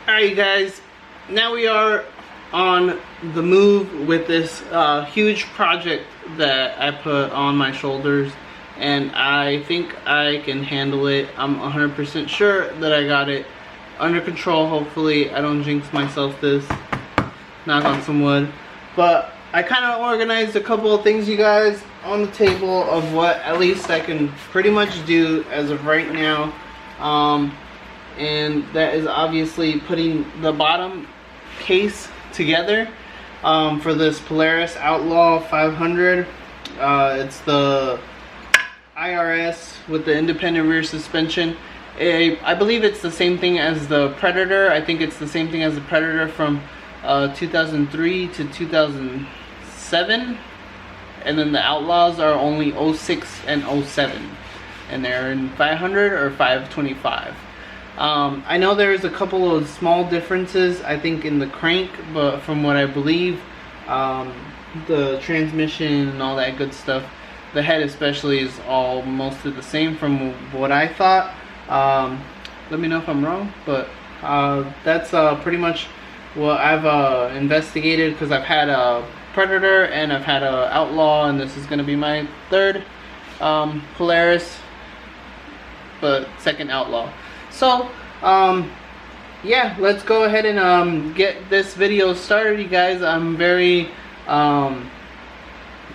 Alright, you guys, now we are on the move with this huge project that I put on my shoulders, and I think I can handle it. I'm 100% sure that I got it under control. Hopefully I don't jinx myself this, knock on some wood. But I kind of organized a couple of things, you guys, on the table of what at least I can pretty much do as of right now. And that is obviously putting the bottom case together for this Polaris Outlaw 500. It's the IRS with the independent rear suspension. I believe it's the same thing as the Predator. I think it's the same thing as the Predator from 2003 to 2007. And then the Outlaws are only 06 and 07. And they're in 500 or 525. I know there's a couple of small differences, I think, in the crank, but from what I believe, the transmission and all that good stuff, the head especially, is all mostly the same from what I thought. Let me know if I'm wrong, but that's pretty much what I've investigated, because I've had a Predator and I've had a Outlaw, and this is going to be my third Polaris, but second Outlaw. So, yeah, let's go ahead and get this video started, you guys. I'm very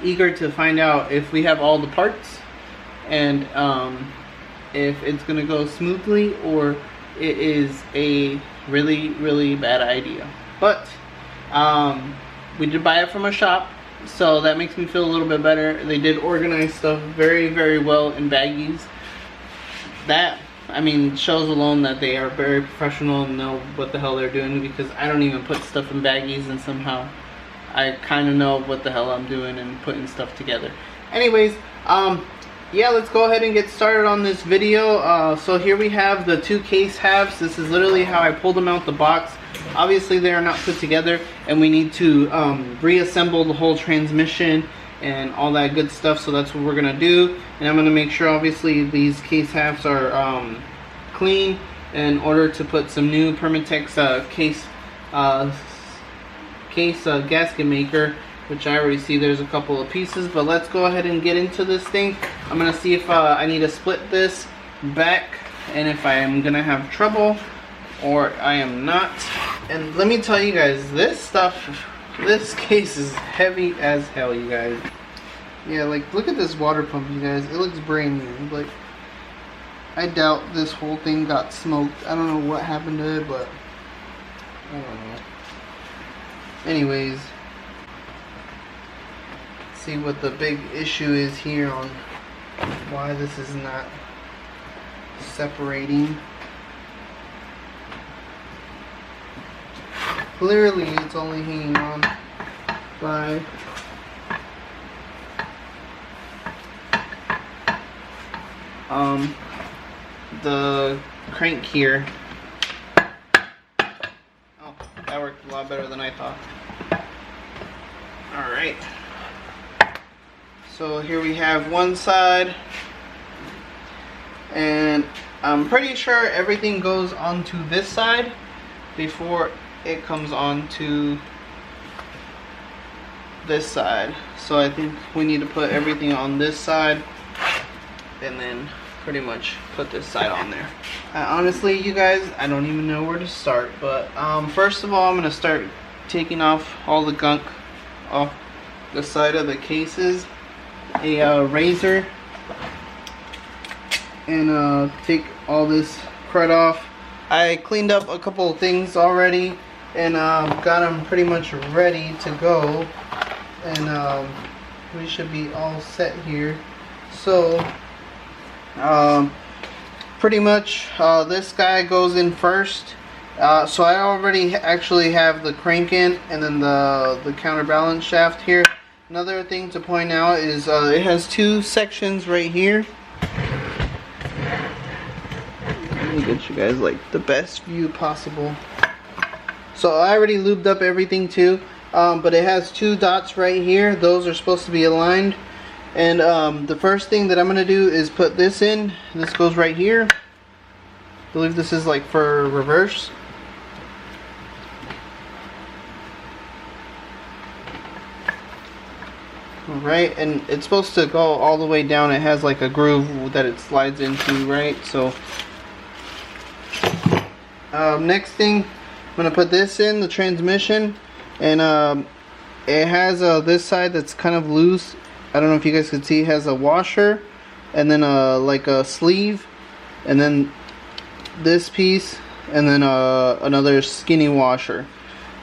eager to find out if we have all the parts, and if it's gonna go smoothly or it is a really bad idea. But we did buy it from a shop, so that makes me feel a little bit better. They did organize stuff very well in baggies. That, I mean, shows alone that they are very professional and know what the hell they're doing, because I don't even put stuff in baggies, and somehow I kind of know what the hell I'm doing and putting stuff together. Anyways, yeah, let's go ahead and get started on this video. So here we have the two case halves. This is literally how I pulled them out the box. Obviously they are not put together, and we need to reassemble the whole transmission and all that good stuff, so that's what we're gonna do. And I'm gonna make sure, obviously, these case halves are clean in order to put some new Permatex gasket maker, which I already see there's a couple of pieces. But let's go ahead and get into this thing. I'm gonna see if I need to split this back, and if I am gonna have trouble or I am not. And let me tell you guys, this stuff, this case is heavy as hell, you guys. Yeah, like, look at this water pump, you guys. It looks brand new. Like, I doubt this whole thing got smoked. I don't know what happened to it, but I don't know. Anyways, see what the big issue is here on why this is not separating. Clearly, it's only hanging on by the crank here. Oh, that worked a lot better than I thought. Alright. So here we have one side, and I'm pretty sure everything goes onto this side before it comes onto this side. So I think we need to put everything on this side and then pretty much put this side on there. Honestly, you guys, I don't even know where to start, but first of all, I'm gonna start taking off all the gunk off the side of the cases. A razor, and take all this crud off. I cleaned up a couple of things already, and got them pretty much ready to go, and we should be all set here. So pretty much this guy goes in first. So I already actually have the crank in, and then the counterbalance shaft here. Another thing to point out is it has two sections right here. Let me get you guys like the best view possible. So I already lubed up everything too, but it has two dots right here. Those are supposed to be aligned. And the first thing that I'm going to do is put this in. This goes right here. I believe this is like for reverse. right? And it's supposed to go all the way down. It has like a groove that it slides into, right? So next thing, I'm gonna put this in the transmission, and it has this side that's kind of loose. I don't know if you guys can see. It has a washer, and then like a sleeve, and then this piece, and then another skinny washer.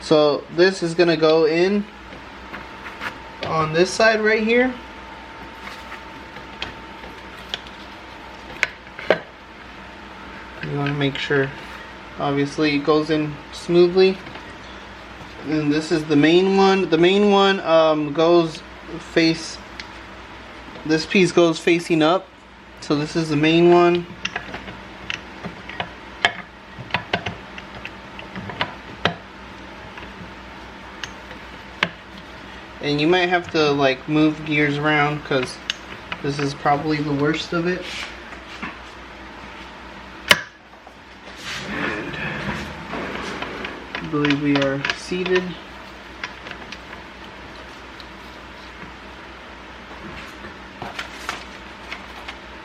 So this is gonna go in on this side right here. You want to make sure, obviously, it goes in smoothly. And this is the main one. The main one goes face. This piece goes facing up. So this is the main one. And you might have to like move gears around because this is probably the worst of it. And I believe we are seated.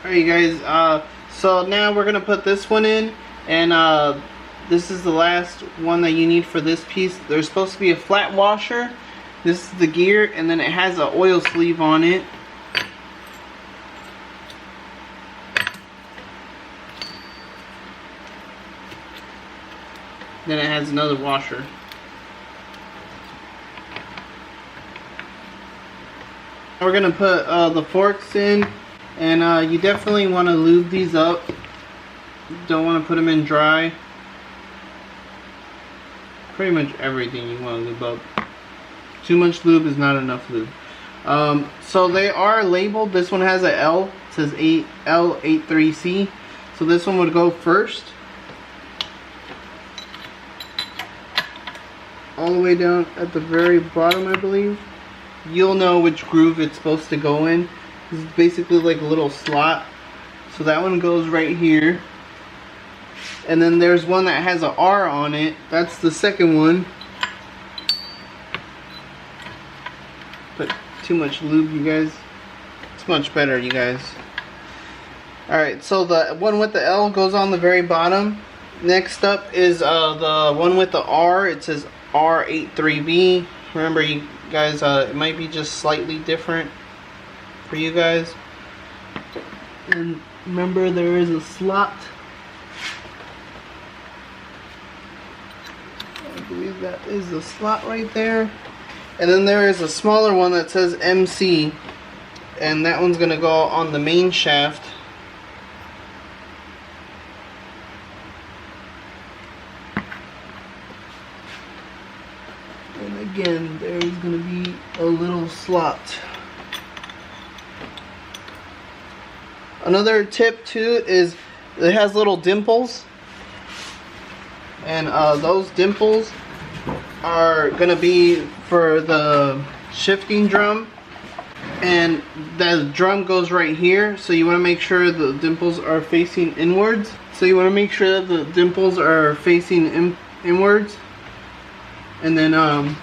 Alright you guys, so now we're gonna put this one in, and this is the last one that you need for this piece. There's supposed to be a flat washer. This is the gear, and then it has an oil sleeve on it. Then it has another washer. We're gonna put the forks in, and you definitely want to lube these up. Don't want to put them in dry. Pretty much everything you want to lube up. Too much lube is not enough lube. So they are labeled. This one has a L. It says L83C. So this one would go first. All the way down at the very bottom, I believe. You'll know which groove it's supposed to go in. This is basically like a little slot. So that one goes right here. And then there's one that has an R on it. That's the second one. Put too much lube, you guys. It's much better, you guys. Alright, so the one with the L goes on the very bottom. Next up is the one with the R. It says R83B. Remember, you guys, it might be just slightly different for you guys. And remember, there is a slot. I believe that is the slot right there. And then there is a smaller one that says MC, and that one's gonna go on the main shaft. And again, there's gonna be a little slot. Another tip too is it has little dimples, and those dimples are gonna be for the shifting drum, and the drum goes right here, so you want to make sure the dimples are facing inwards. So you want to make sure that the dimples are facing inwards, and then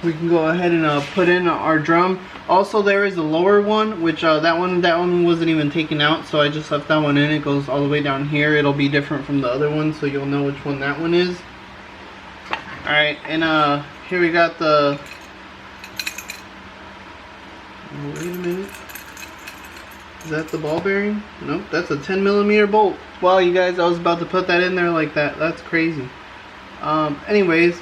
we can go ahead and put in our drum. Also, there is a lower one, which that one wasn't even taken out, so I just left that one in. It goes all the way down here. It'll be different from the other one, so you'll know which one that one is. Alright, and here we got the... Wait a minute. Is that the ball bearing? Nope, that's a 10mm bolt. Wow, you guys, I was about to put that in there like that. That's crazy. Anyways,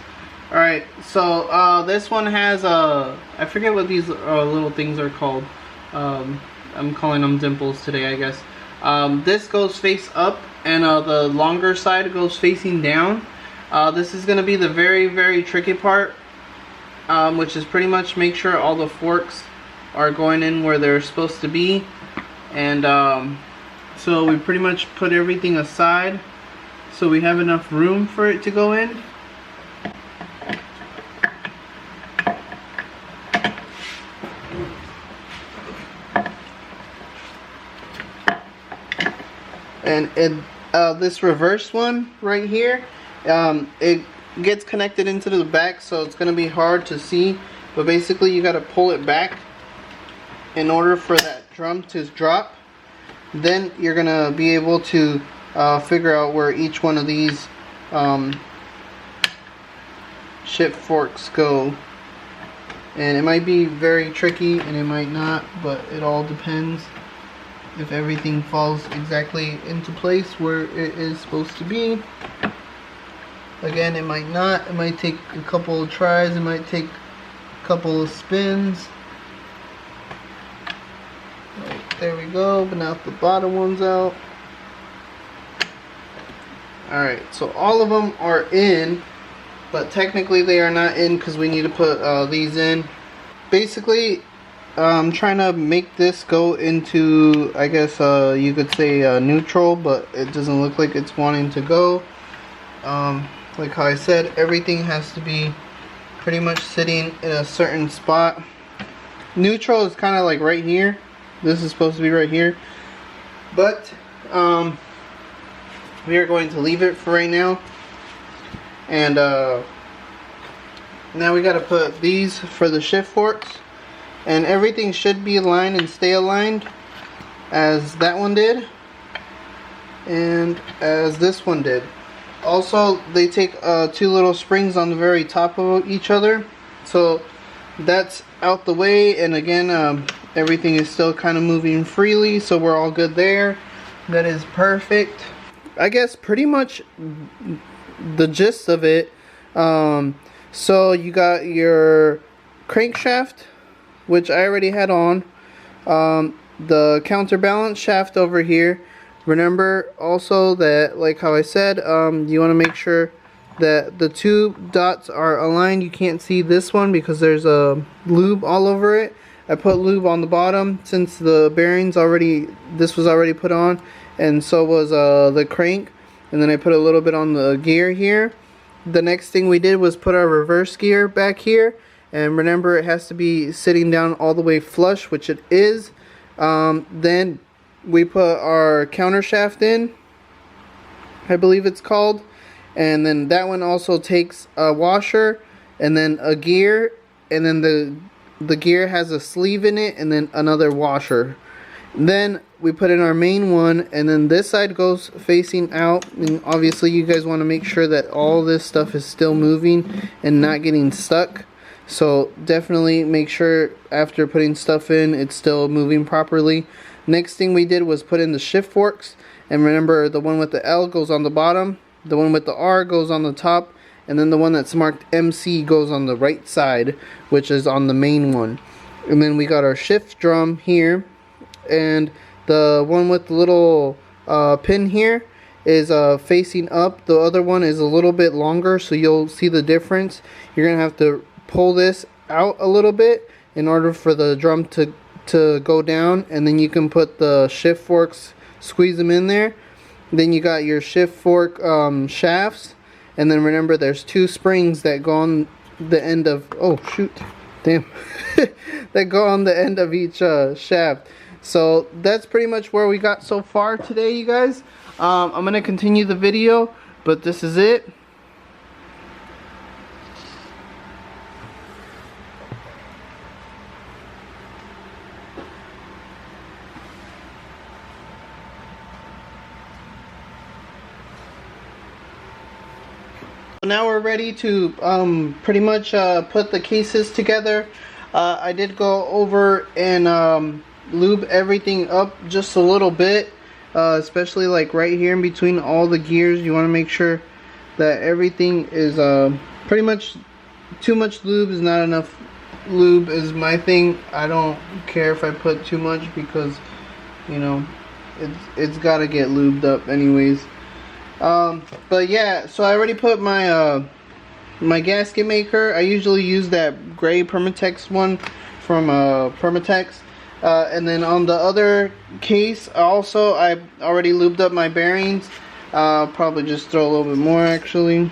alright, so this one has I forget what these little things are called. I'm calling them dimples today, I guess. This goes face up, and the longer side goes facing down. This is going to be the very, very tricky part, which is pretty much make sure all the forks are going in where they're supposed to be. And so we pretty much put everything aside so we have enough room for it to go in. And this reverse one right here, it gets connected into the back, so it's going to be hard to see, but basically you got to pull it back in order for that drum to drop. Then you're gonna be able to figure out where each one of these shift forks go. And it might be very tricky and it might not, but it all depends if everything falls exactly into place where it is supposed to be. Again, it might not. It might take a couple of tries. It might take a couple of spins. Right, there we go. But now the bottom one's out. Alright, so all of them are in, but technically they are not in because we need to put these in. Basically, I'm trying to make this go into, I guess you could say neutral, but it doesn't look like it's wanting to go. Like how I said, everything has to be pretty much sitting in a certain spot. Neutral is kind of like right here. This is supposed to be right here, but we are going to leave it for right now. And now we got to put these for the shift forks, and everything should be aligned and stay aligned as that one did and as this one did. Also, they take two little springs on the very top of each other, so that's out the way. And again, everything is still kind of moving freely, so we're all good there. That is perfect. I guess pretty much the gist of it. So you got your crankshaft, which I already had on, the counterbalance shaft over here. Remember also that, like how I said, you want to make sure that the two dots are aligned. You can't see this one because there's a lube all over it. I put lube on the bottom since the bearings already, this was already put on, and so was the crank. And then I put a little bit on the gear here. The next thing we did was put our reverse gear back here, and remember it has to be sitting down all the way flush, which it is. Then we put our counter shaft in, I believe it's called, and then that one also takes a washer and then a gear, and then the gear has a sleeve in it and then another washer. Then we put in our main one, and then this side goes facing out, and obviously you guys want to make sure that all this stuff is still moving and not getting stuck. So definitely make sure after putting stuff in it's still moving properly. Next thing we did was put in the shift forks, and remember the one with the L goes on the bottom, the one with the R goes on the top, and then the one that's marked MC goes on the right side, which is on the main one. And then we got our shift drum here, and the one with the little pin here is facing up. The other one is a little bit longer, so you'll see the difference. You're gonna have to pull this out a little bit in order for the drum to go down, and then you can put the shift forks, squeeze them in there. Then you got your shift fork shafts, and then remember there's two springs that go on the end of, oh shoot, damn, that go on the end of each shaft. So that's pretty much where we got so far today, you guys. I'm gonna continue the video, but this is it. Now we're ready to pretty much put the cases together. I did go over and lube everything up just a little bit, especially like right here in between all the gears. You want to make sure that everything is pretty much, too much lube is not enough lube is my thing. I don't care if I put too much because, you know, it's got to get lubed up anyways. But yeah, so I already put my my gasket maker. I usually use that gray Permatex one from Permatex, and then on the other case also I already lubed up my bearings. Probably just throw a little bit more actually.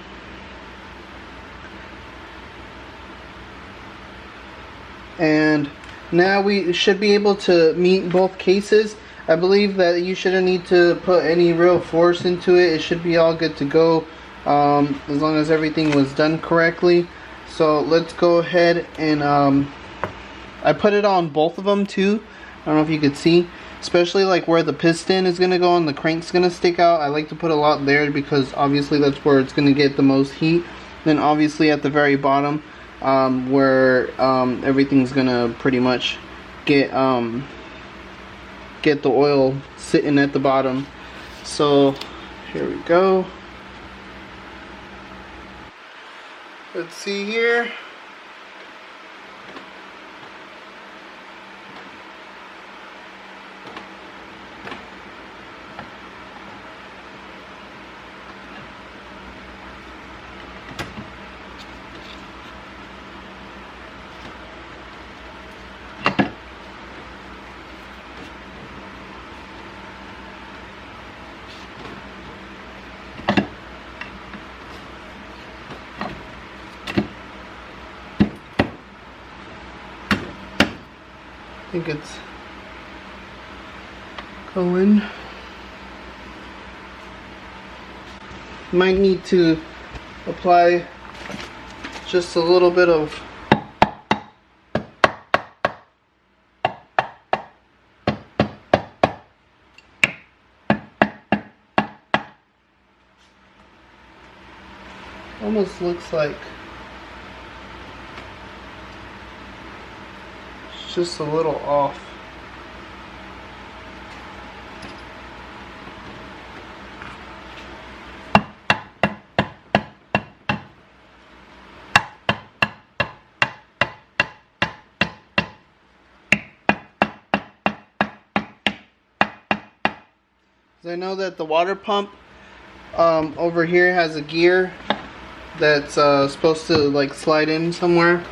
And now we should be able to meet both cases. I believe that you shouldn't need to put any real force into it. It should be all good to go, as long as everything was done correctly. So let's go ahead and I put it on both of them too, I don't know if you could see, especially like where the piston is gonna go and the crank's gonna stick out. I like to put a lot there because obviously that's where it's gonna get the most heat. Then obviously at the very bottom, where everything's gonna pretty much get the oil sitting at the bottom. So here we go. Let's see here. I think it's going. Might need to apply just a little bit of almost looks like it's just a little off. I know that the water pump over here has a gear that's supposed to like slide in somewhere.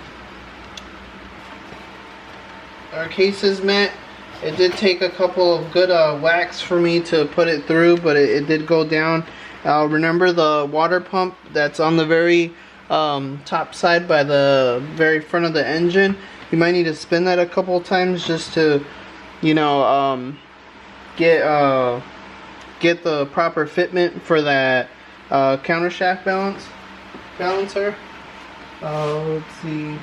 Our case is met. It did take a couple of good whacks for me to put it through, but it did go down. Remember the water pump that's on the very top side by the very front of the engine? You might need to spin that a couple of times just to, you know, get the proper fitment for that countershaft balancer. Let's see.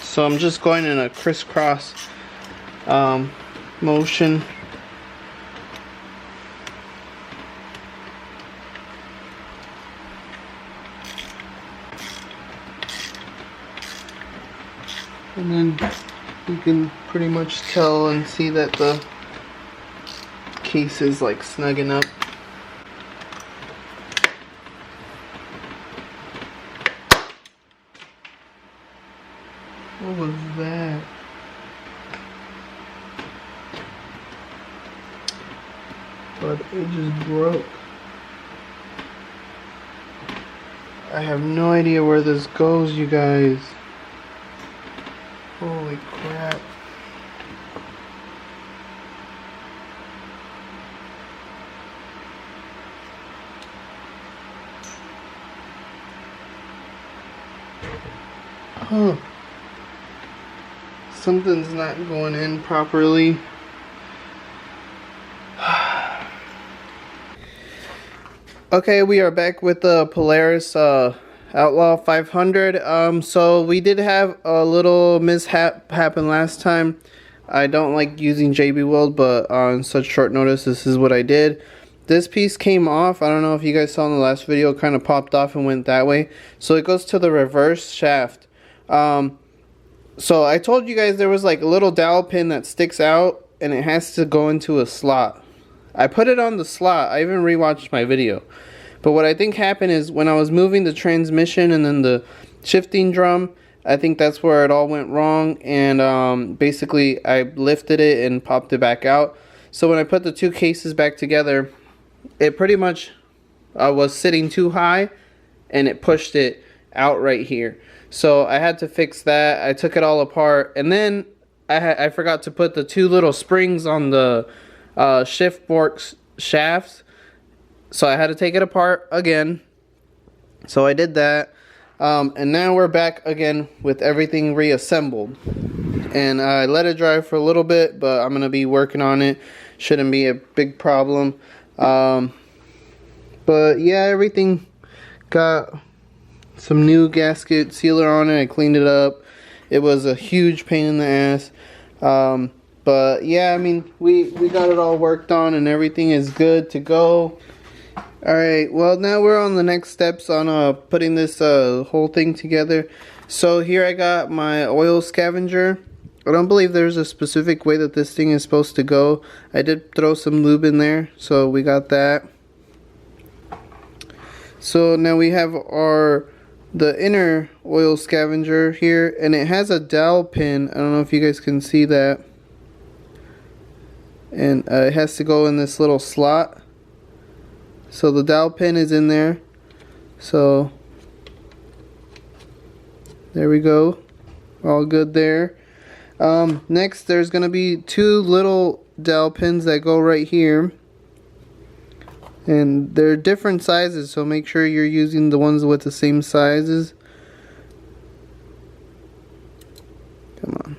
So I'm just going in a crisscross motion. And then you can pretty much tell and see that the case is like snugging up. What was that? But it just broke. I have no idea where this goes, you guys. Holy crap. Huh. Something's not going in properly. Okay, we are back with the Polaris Outlaw 500. So we did have a little mishap happen last time. I don't like using JB Weld, but on such short notice, this is what I did. This piece came off. I don't know if you guys saw in the last video, it kind of popped off and went that way. So it goes to the reverse shaft. So I told you guys there was like a little dowel pin that sticks out and it has to go into a slot. I put it on the slot. I even rewatched my video. But what I think happened is when I was moving the transmission and then the shifting drum, I think that's where it all went wrong. And basically I lifted it and popped it back out. So when I put the two cases back together, it pretty much was sitting too high and it pushed it out right here. So I had to fix that. I took it all apart, and then I forgot to put the two little springs on the shift forks shafts. So I had to take it apart again. So I did that, and now we're back again with everything reassembled. And I let it dry for a little bit, but I'm gonna be working on it. Shouldn't be a big problem. But yeah, everything got some new gasket sealer on it. I cleaned it up. It was a huge pain in the ass. But yeah, I mean, we got it all worked on and everything is good to go. Alright, well now we're on the next steps on putting this whole thing together. So here I got my oil scavenger. I don't believe there's a specific way that this thing is supposed to go. I did throw some lube in there, so we got that. So now we have the inner oil scavenger here, and it has a dowel pin. I don't know if you guys can see that. And it has to go in this little slot. So the dowel pin is in there. So there we go. All good there. Next there's going to be two little dowel pins that go right here. And they're different sizes, so make sure you're using the ones with the same sizes. Come on.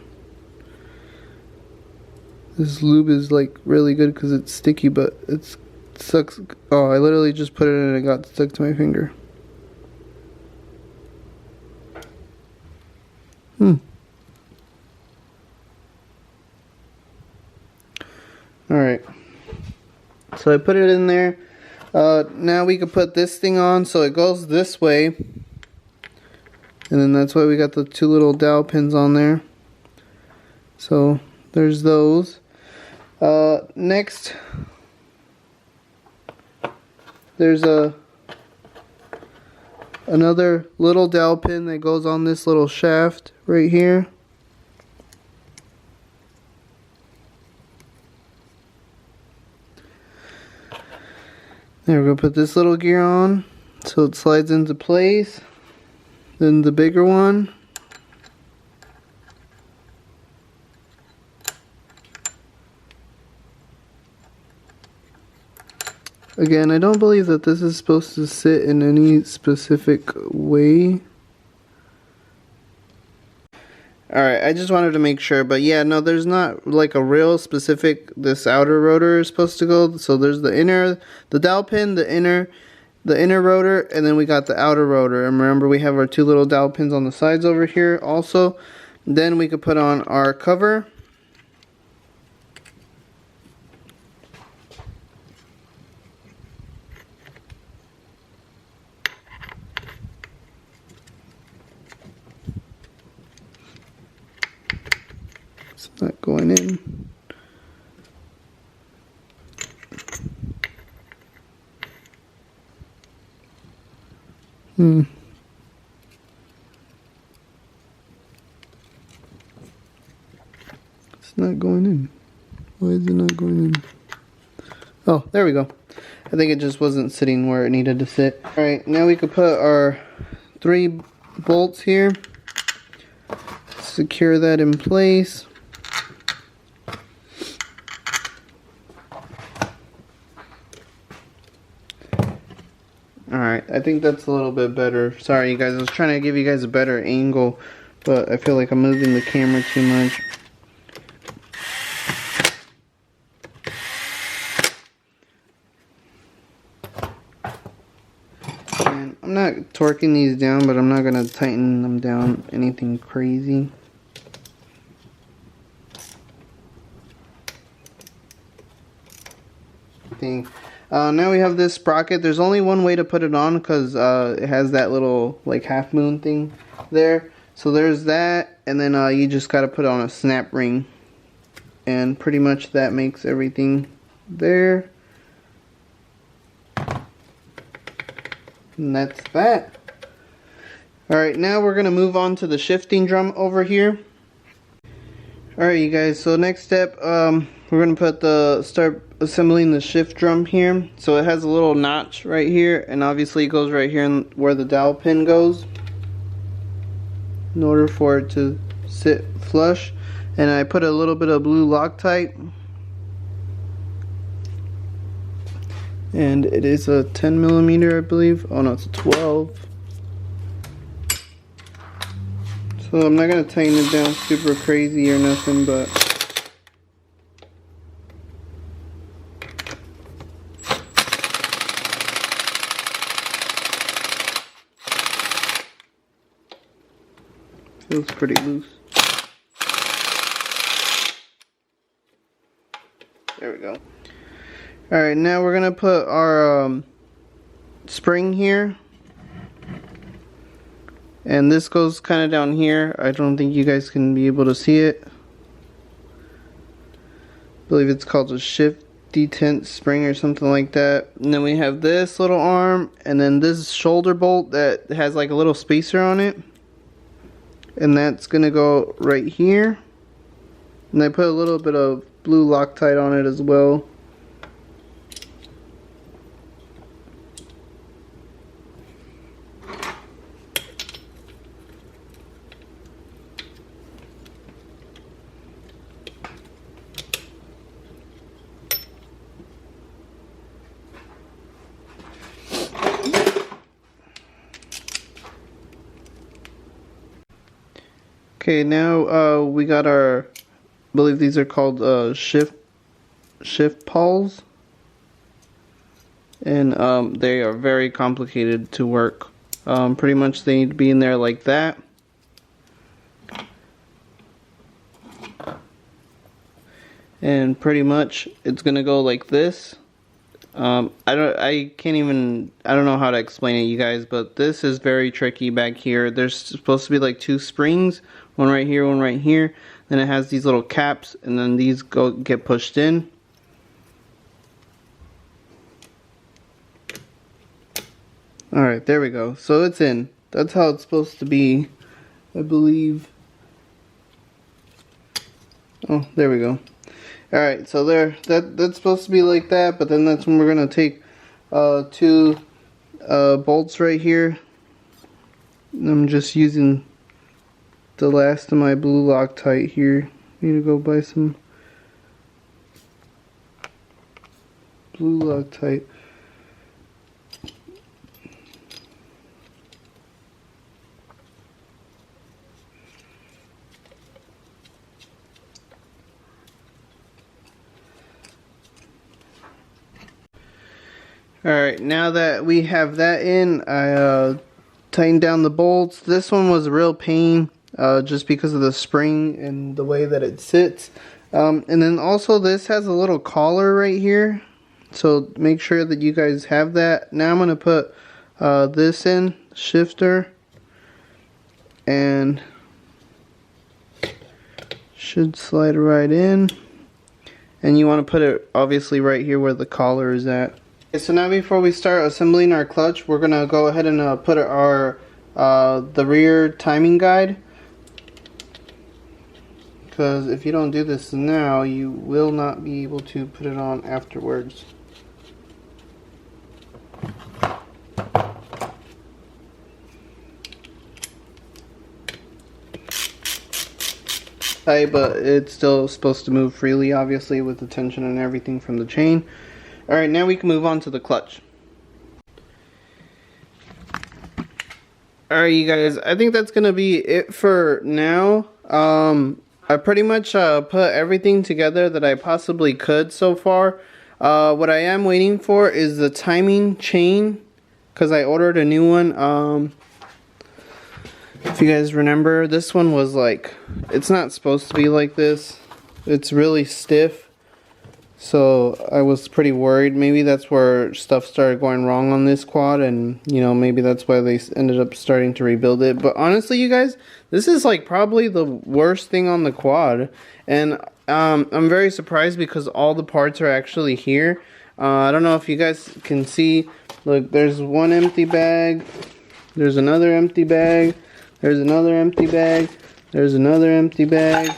This lube is like really good because it's sticky, but it sucks. Oh, I literally just put it in and it got stuck to my finger. Alright. So I put it in there. Now we can put this thing on, so it goes this way. And then that's why we got the two little dowel pins on there. So there's those. Next, there's another little dowel pin that goes on this little shaft right here. There, we're going to put this little gear on so it slides into place. Then the bigger one. Again, I don't believe that this is supposed to sit in any specific way. Alright, I just wanted to make sure, but yeah, no, there's not like a real specific, this outer rotor is supposed to go. So there's the inner, the dowel pin, the inner rotor, and then we got the outer rotor. And remember, we have our two little dowel pins on the sides over here also. Then we could put on our cover. It's not going in. It's not going in. Why is it not going in? Oh, there we go. I think it just wasn't sitting where it needed to sit. Alright, now we could put our 3 bolts here. Secure that in place. Alright, I think that's a little bit better. Sorry you guys, I was trying to give you guys a better angle, but I feel like I'm moving the camera too much. And I'm not torquing these down, but I'm not going to tighten them down anything crazy. Now we have this sprocket. There's only one way to put it on because it has that little like half moon thing there. So there's that, and then you just got to put on a snap ring, and pretty much that makes everything there. And that's that. Alright, now we're going to move on to the shifting drum over here. Alright you guys, so next step, we're going to start assembling the shift drum here. So it has a little notch right here, and obviously it goes right here where the dowel pin goes, in order for it to sit flush. And I put a little bit of blue Loctite, and it is a 10mm I believe. Oh no, it's a 12. So I'm not going to tighten it down super crazy or nothing, but feels pretty loose. go. Alright, now we're gonna put our spring here. And this goes kind of down here. I don't think you guys can be able to see it. I believe it's called a shift detent spring or something like that. And then we have this little arm, and then this shoulder bolt that has like a little spacer on it. And that's gonna go right here. And I put a little bit of blue Loctite on it as well. Okay, now we got our, I believe these are called shift pawls, and they are very complicated to work. Pretty much they need to be in there like that. And pretty much it's gonna go like this. I don't know how to explain it, you guys, but this is very tricky back here. There's supposed to be like 2 springs, one right here, one right here. Then it has these little caps, and then these get pushed in. Alright, there we go. So it's in. That's how it's supposed to be, I believe. Oh, there we go. Alright, so that's supposed to be like that, but then that's when we're going to take 2 bolts right here. And I'm just using the last of my blue Loctite here. Need to go buy some blue Loctite. Alright, now that we have that in, I tightened down the bolts. This one was a real pain, just because of the spring and the way that it sits. And then also this has a little collar right here, so make sure that you guys have that. Now I'm going to put this in, shifter, and should slide right in. And you want to put it obviously right here where the collar is at. So now before we start assembling our clutch, we're gonna go ahead and put our the rear timing guide, because if you don't do this now, you will not be able to put it on afterwards. But it's still supposed to move freely, obviously, with the tension and everything from the chain. Alright, now we can move on to the clutch. Alright, you guys, I think that's going to be it for now. I pretty much put everything together that I possibly could so far. What I am waiting for is the timing chain, because I ordered a new one. If you guys remember, this one was like, it's not supposed to be like this. It's really stiff. So I was pretty worried. Maybe that's where stuff started going wrong on this quad, and you know, maybe that's why they ended up starting to rebuild it. But honestly, you guys, this is like probably the worst thing on the quad, and I'm very surprised because all the parts are actually here. I don't know if you guys can see. Look, there's one empty bag, there's another empty bag, there's another empty bag, there's another empty bag.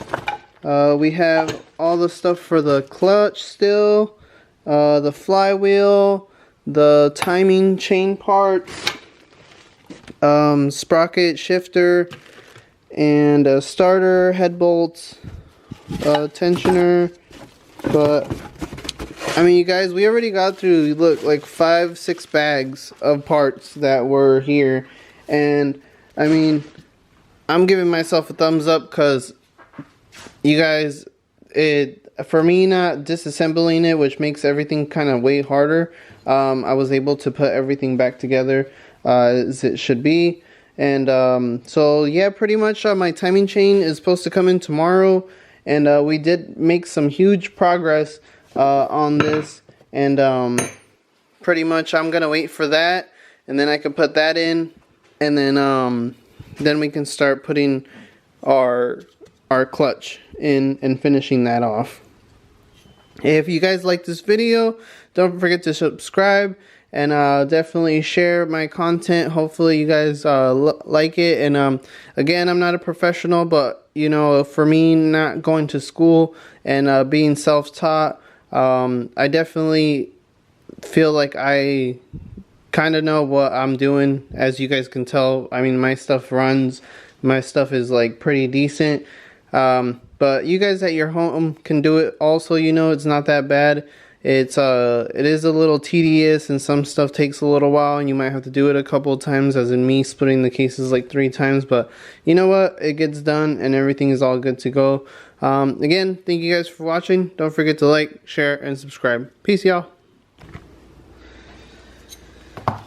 We have all the stuff for the clutch still, the flywheel, the timing chain parts, sprocket, shifter, and a starter, head bolts, tensioner. But I mean, you guys, we already got through, look, like 5-6 bags of parts that were here, and I mean, I'm giving myself a thumbs up because you guys, for me not disassembling it, which makes everything kind of way harder, I was able to put everything back together as it should be. And so yeah, pretty much my timing chain is supposed to come in tomorrow, and we did make some huge progress on this, and pretty much I'm gonna wait for that, and then I can put that in, and then we can start putting our clutch in and finishing that off. If you guys like this video, don't forget to subscribe and definitely share my content. Hopefully you guys like it. And again, I'm not a professional, but you know, for me, not going to school and being self-taught, I definitely feel like I kind of know what I'm doing. As you guys can tell, I mean, my stuff runs. My stuff is like pretty decent. But you guys at your home can do it also, you know, it's not that bad. It is a little tedious, and some stuff takes a little while, and you might have to do it a couple of times, as in me splitting the cases like 3 times, but you know what, it gets done and everything is all good to go. Again, thank you guys for watching. Don't forget to like, share, and subscribe. Peace, y'all.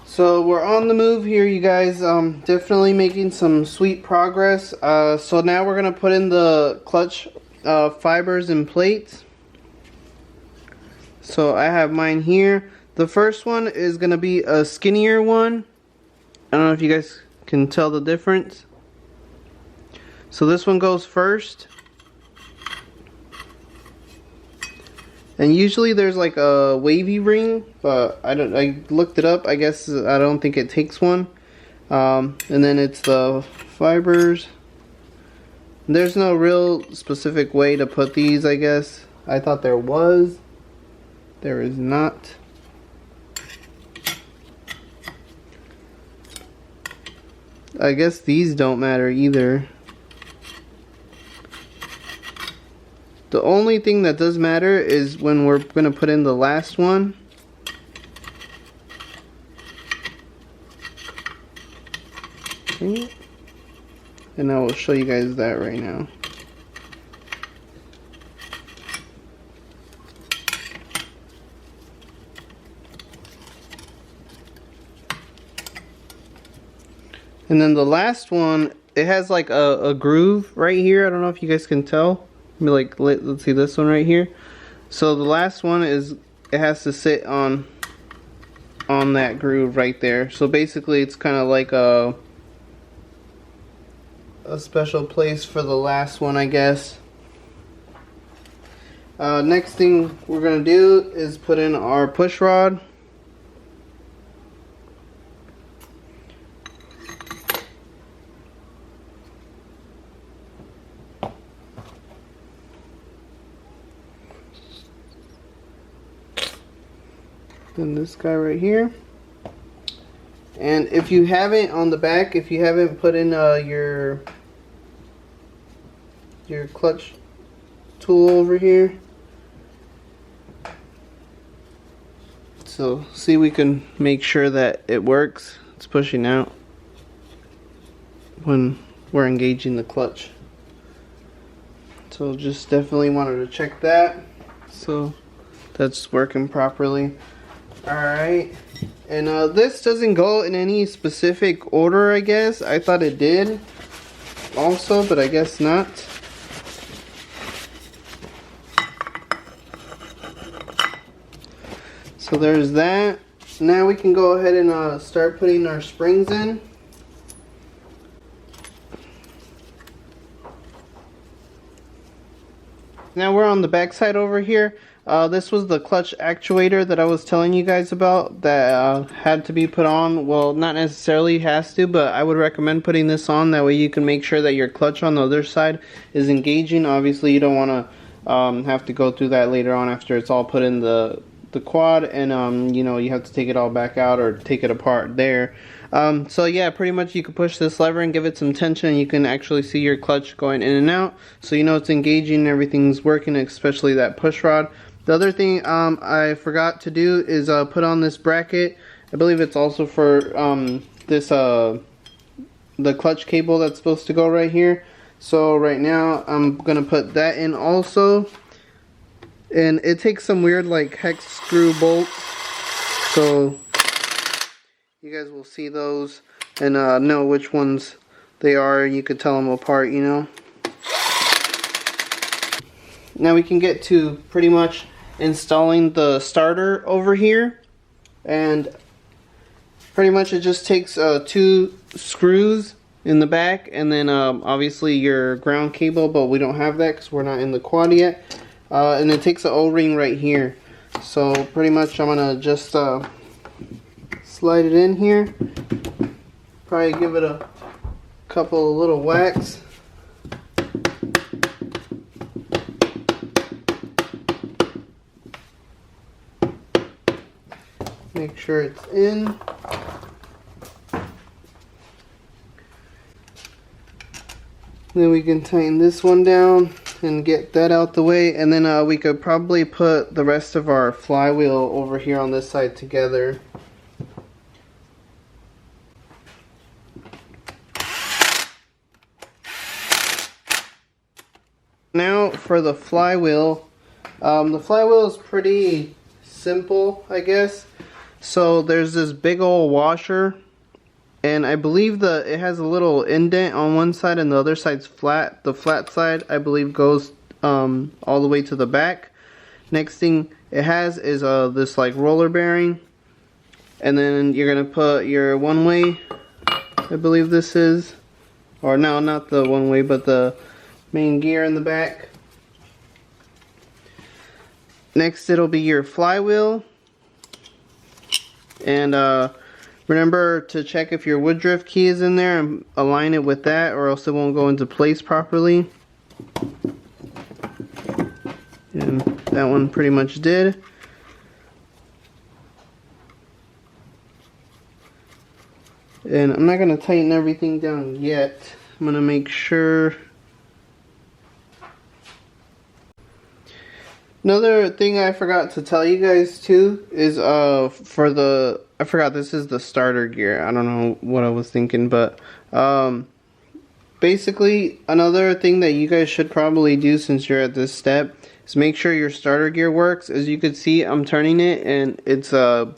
So we're on the move here, you guys. Definitely making some sweet progress. So now we're gonna put in the clutch fibers and plates. So I have mine here. The first one is gonna be a skinnier one. I don't know if you guys can tell the difference. So this one goes first. And usually there's like a wavy ring, but I looked it up. I guess I don't think it takes one. And then it's the fibers. There's no real specific way to put these, I guess. I thought there was. There is not. I guess these don't matter either. The only thing that does matter is when we're going to put in the last one. Okay. And I will show you guys that right now. And then the last one, it has like a groove right here. I don't know if you guys can tell. Like, let's see this one right here. So the last one is, it has to sit on that groove right there. So basically it's kind of like a special place for the last one, I guess. Next thing we're gonna do is put in our push rod. Then this guy right here. And if you haven't, on the back, if you haven't put in your clutch tool over here, so see, we can make sure that it works. It's pushing out when we're engaging the clutch. So just definitely wanted to check that. So that's working properly. Alright, and this doesn't go in any specific order, I guess. I thought it did also, but I guess not. So there's that. Now we can go ahead and start putting our springs in. Now we're on the back side over here. This was the clutch actuator that I was telling you guys about that had to be put on. Well, not necessarily has to, but I would recommend putting this on. That way you can make sure that your clutch on the other side is engaging. Obviously you don't want to have to go through that later on after it's all put in the quad, and you know, you have to take it all back out or take it apart there. So yeah, pretty much you can push this lever and give it some tension, and you can actually see your clutch going in and out, so you know it's engaging and everything's working, especially that push rod. The other thing I forgot to do is put on this bracket. I believe it's also for this the clutch cable that's supposed to go right here. So right now I'm gonna put that in also, and it takes some weird like hex screw bolts, so you guys will see those and know which ones they are. You could tell them apart, you know. Now we can get to pretty much installing the starter over here, and pretty much it just takes 2 screws in the back, and then obviously your ground cable, but we don't have that because we're not in the quad yet. And it takes an O-ring right here. So pretty much I'm gonna just slide it in here. Probably give it a couple of little whacks. Make sure it's in. Then we can tighten this one down and get that out the way, and then we could probably put the rest of our flywheel over here on this side together. Now for the flywheel. The flywheel is pretty simple, I guess. So there's this big old washer, and I believe it has a little indent on one side and the other side's flat. The flat side, I believe, goes all the way to the back. Next thing it has is this like roller bearing, and then you're gonna put your one-way, I believe this is, or no, not the one-way, but the main gear in the back. Next it'll be your flywheel, and remember to check if your woodruff key is in there and align it with that, or else it won't go into place properly. And that one pretty much did. And I'm not going to tighten everything down yet. I'm going to make sure. Another thing I forgot to tell you guys too is for the, I forgot this is the starter gear. I don't know what I was thinking, but basically another thing that you guys should probably do since you're at this step is make sure your starter gear works. As you can see, I'm turning it and it's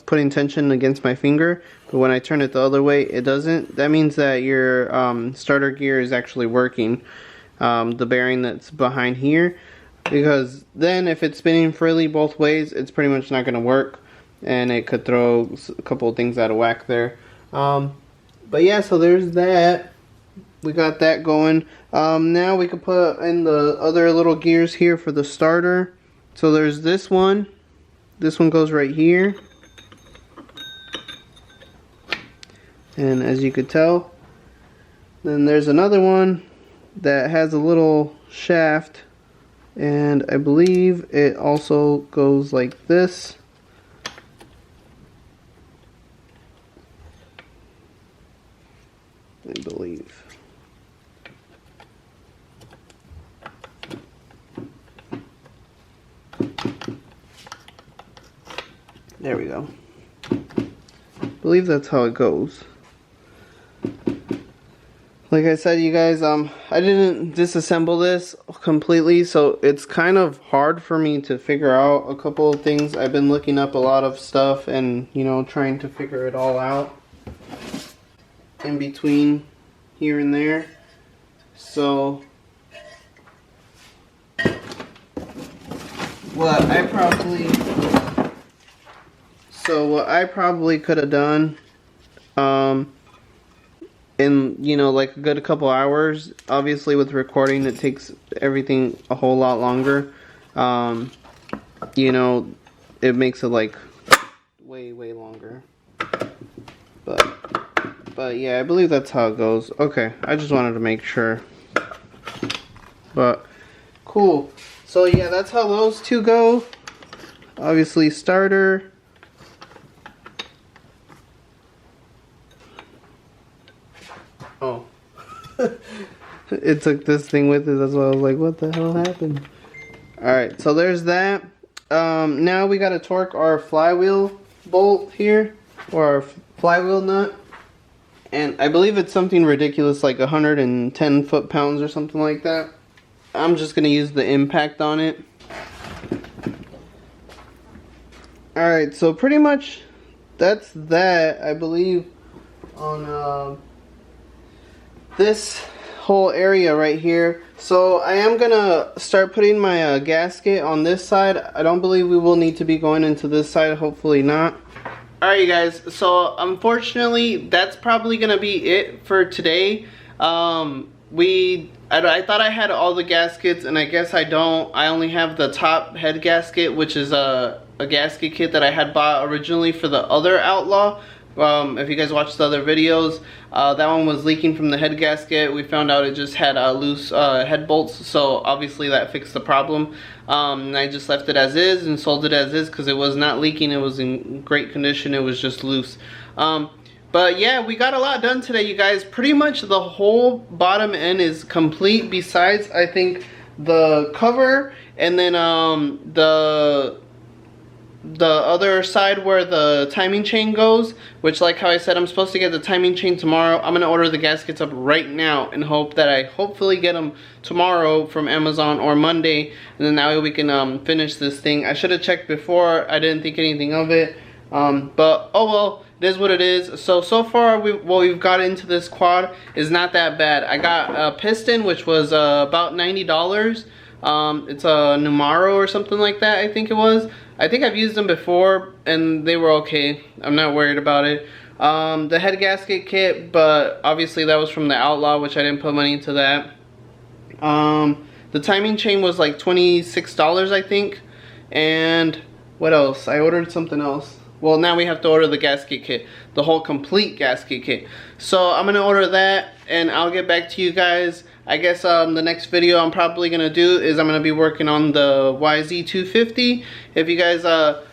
putting tension against my finger, but when I turn it the other way it doesn't. That means that your starter gear is actually working, the bearing that's behind here. Because then if it's spinning freely both ways, it's pretty much not going to work, and it could throw a couple of things out of whack there. But yeah, so there's that. We got that going. Now we could put in the other little gears here for the starter. So there's this one. This one goes right here. And as you could tell, then there's another one that has a little shaft. And I believe it also goes like this. I believe. There we go. I believe that's how it goes. Like I said, you guys, I didn't disassemble this completely, so it's kind of hard for me to figure out a couple of things. I've been looking up a lot of stuff and, you know, trying to figure it all out in between here and there. So what I probably could have done, in, you know, like a good couple hours. Obviously with recording it takes everything a whole lot longer. You know, it makes it like way longer. But yeah, I believe that's how it goes. Okay, I just wanted to make sure. But cool. So yeah, that's how those two go. Obviously starter. Oh. It took this thing with it, that's why I was like, what the hell happened? Alright, so there's that. Now we gotta torque our flywheel bolt here, or our flywheel nut. And I believe it's something ridiculous, like 110 foot-pounds or something like that. I'm just gonna use the impact on it. Alright, so pretty much that's that, I believe, on this whole area right here. So I am gonna start putting my gasket on this side. I don't believe we will need to be going into this side, hopefully not. Alright you guys, so unfortunately that's probably gonna be it for today. I thought I had all the gaskets, and I guess I don't. I only have the top head gasket, which is a gasket kit that I had bought originally for the other Outlaw. If you guys watched the other videos, that one was leaking from the head gasket. We found out it just had loose head bolts, so obviously that fixed the problem. And I just left it as is and sold it as is because it was not leaking. It was in great condition. It was just loose. But yeah, we got a lot done today, you guys. Pretty much the whole bottom end is complete, besides I think the cover and then the other side where the timing chain goes, which, like how I said, I'm supposed to get the timing chain tomorrow. I'm gonna order the gaskets up right now and hope that I hopefully get them tomorrow from Amazon or Monday, and then that way we can finish this thing. I should have checked before. I didn't think anything of it, but oh well. It is what it is. So far what we've got into this quad is not that bad. I got a piston, which was about $90. It's a Numaro or something like that, I think it was. I think I've used them before and they were okay. I'm not worried about it. The head gasket kit, but obviously that was from the Outlaw, which I didn't put money into that. The timing chain was like $26, I think. And what else? I ordered something else. Well, now we have to order the gasket kit, the whole complete gasket kit. So I'm gonna order that and I'll get back to you guys. I guess the next video I'm probably gonna do is I'm gonna be working on the YZ250. If you guys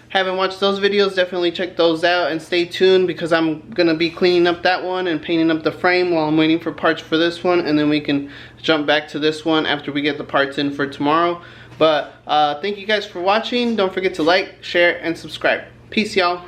haven't watched those videos, definitely check those out and stay tuned, because I'm gonna be cleaning up that one and painting up the frame while I'm waiting for parts for this one, and then we can jump back to this one after we get the parts in for tomorrow. But thank you guys for watching. Don't forget to like, share, and subscribe. Peace, y'all.